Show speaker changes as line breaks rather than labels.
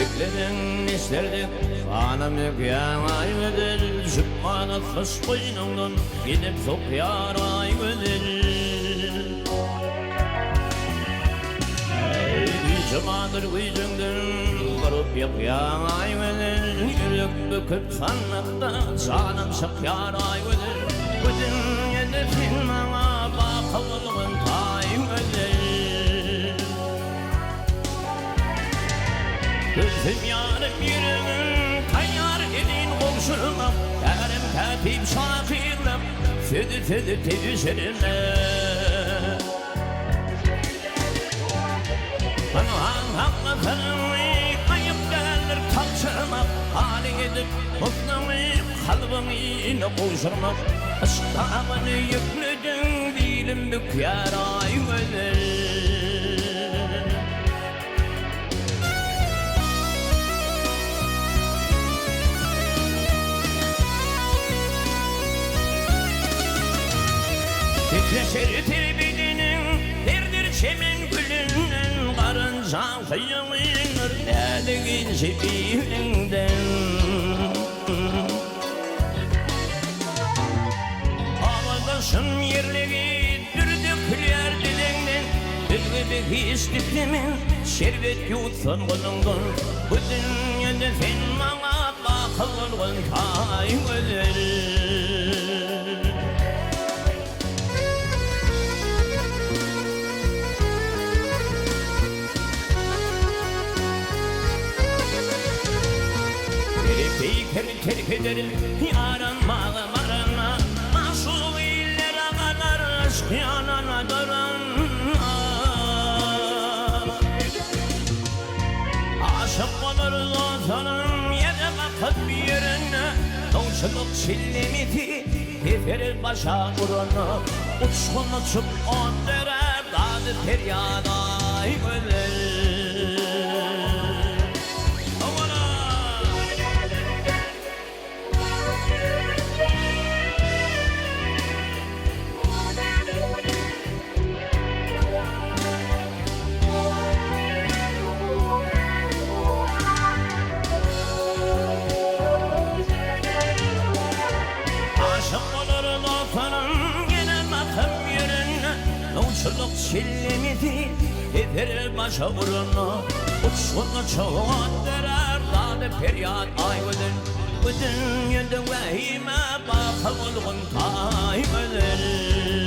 Bekledin isterdin Anam yıkayan ay güzel Düşüp bana kış boynundan Gidip sokuyar ay güzel Cumadır gücündür Kurup yapıyan ay güzel Yürük büküp sanmakta Canım sıkıyar ay güzel Bütün hedefin bana bakıldığın tay güzel Gözüm yarım yürümün Kayar edin komşunum Yarım katip şakirlim Südü tevşirimle Anlatanım ayıp derler kalçama Hali edip mutlumı kalbimi koşurmak Aşkımını yükledin dilim büker ay güzel Titreşir terbidinin derdir çemen gülünden Karınca kıyılır nedigin sebilinden Havadasın yerleri dürdükler dilenden Düdgüdük istiptimin şerbet yutsun bunundan Bu dünyada sen bana bakılgın tay güzel Terk ederim yaranmağı marana Mahsul iller ağalar aşk yanana duran Aşık olur dostlarım yere bakıp bir yerine Doğuşluk sillimiti teferir başa vurana Uçkun uçup on derer dadı feryada güzel Uçluk sillimiti teferir başa vurana Uçkunu çoğun derer dadı feryat ay güzel Bu dünyada vehime bakıldığın tay güzel